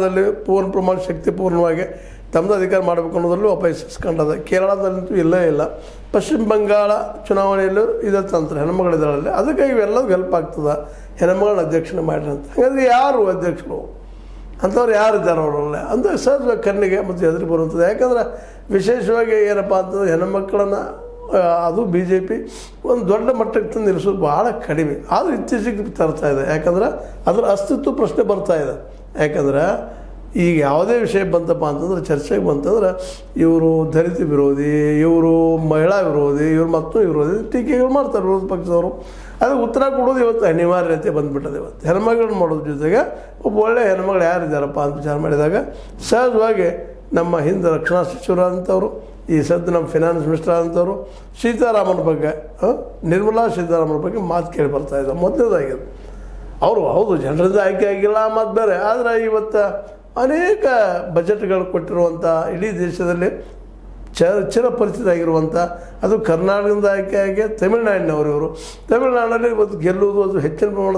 ಪೂರ್ಣ ಪ್ರಮಾಣ ಶಕ್ತಿಪೂರ್ಣವಾಗಿ ತಮ್ಮದು ಅಧಿಕಾರ ಮಾಡಬೇಕು ಅನ್ನೋದ್ರಲ್ಲೂ ಅಪಯಶಿಸ್ಕೊಂಡದ. ಕೇರಳದಲ್ಲಂತೂ ಇಲ್ಲೇ ಇಲ್ಲ. ಪಶ್ಚಿಮ ಬಂಗಾಳ ಚುನಾವಣೆಯಲ್ಲೂ ಇದೇ ತಂತ್ರ ಹೆಣ್ಮಗಳಿದ್ದಾಳಲ್ಲಿ. ಅದಕ್ಕೆ ಇವೆಲ್ಲ ಹೆಲ್ಪ್ ಆಗ್ತದೆ ಹೆಣ್ಮಗಳನ್ನ ಅಧ್ಯಕ್ಷನ ಮಾಡಿರಿ ಅಂತ. ಹಾಗಾದ್ರೆ ಯಾರು ಅಧ್ಯಕ್ಷರು ಅಂಥವ್ರು ಯಾರಿದ್ದಾರೆ ಅವರಲ್ಲೇ ಅಂತ ಸಹಜವಾಗಿ ಕಣ್ಣಿಗೆ ಮತ್ತು ಎದುರು ಬರುವಂಥದ್ದು. ಯಾಕಂದ್ರೆ ವಿಶೇಷವಾಗಿ ಏನಪ್ಪ ಅಂತಂದ್ರೆ ಹೆಣ್ಮಕ್ಳನ್ನು ಅದು ಬಿ ಜೆ ಪಿ ಒಂದು ದೊಡ್ಡ ಮಟ್ಟಕ್ಕೆ ತಂದು ನಿಲ್ಲಿಸೋದು ಭಾಳ ಕಡಿಮೆ. ಆದರೂ ಇತ್ತೀಚೆಗೆ ತರ್ತಾ ಇದೆ. ಯಾಕಂದ್ರೆ ಅದರ ಅಸ್ತಿತ್ವ ಪ್ರಶ್ನೆ ಬರ್ತಾ ಇದೆ. ಯಾಕಂದ್ರೆ ಈಗ ಯಾವುದೇ ವಿಷಯ ಬಂತಪ್ಪ ಅಂತಂದ್ರೆ ಚರ್ಚೆಗೆ ಬಂತಂದ್ರೆ ಇವರು ದಲಿತ ವಿರೋಧಿ, ಇವರು ಮಹಿಳಾ ವಿರೋಧಿ, ಇವರು ಮತ್ತೂ ವಿರೋಧಿ ಟೀಕೆಗಳು ಮಾಡ್ತಾರೆ ವಿರೋಧ ಪಕ್ಷದವರು. ಅದಕ್ಕೆ ಉತ್ತರ ಕೊಡೋದು ಇವತ್ತು ಅನಿವಾರ್ಯತೆ ಬಂದುಬಿಟ್ಟದೆ. ಇವತ್ತು ಹೆಣ್ಮಗಳನ್ನ ಮಾಡೋದ್ರ ಜೊತೆಗೆ ಒಬ್ಬ ಒಳ್ಳೆಯ ಹೆಣ್ಮಗಳು ಯಾರಿದ್ದಾರಪ್ಪ ಅಂತ ವಿಚಾರ ಮಾಡಿದಾಗ ಸಹಜವಾಗಿ ನಮ್ಮ ಹಿಂದೆ ರಕ್ಷಣಾ ಸಚಿವರಾದಂಥವ್ರು, ಈ ಸದ್ಯ ನಮ್ಮ ಫಿನಾನ್ಸ್ ಮಿನಿಸ್ಟರ್ ಆದಂಥವ್ರು ಸೀತಾರಾಮನ್ ಬಗ್ಗೆ, ನಿರ್ಮಲಾ ಸೀತಾರಾಮನ್ ಬಗ್ಗೆ ಮಾತು ಕೇಳಿ ಬರ್ತಾಯಿದ್ದ ಮೊದಲನೇದಾಗಿದೆ. ಅವರು ಹೌದು ಜನರಿಂದ ಆಯ್ಕೆ ಆಗಿಲ್ಲ ಮತ್ತು ಬೇರೆ, ಆದರೆ ಇವತ್ತು ಅನೇಕ ಬಜೆಟ್ಗಳು ಕೊಟ್ಟಿರುವಂಥ ಇಡೀ ದೇಶದಲ್ಲಿ ಚಿರಪರಿಚಿತ ಆಗಿರುವಂಥ, ಅದು ಕರ್ನಾಟಕದಿಂದ ಆಯ್ಕೆ ಆಗಿ ತಮಿಳುನಾಡಿನವರು. ಇವರು ತಮಿಳುನಾಡಲ್ಲಿ ಇವತ್ತು ಗೆಲ್ಲುವುದು ಅದು ಹೆಚ್ಚಿನ ಪ್ರಮಾಣದ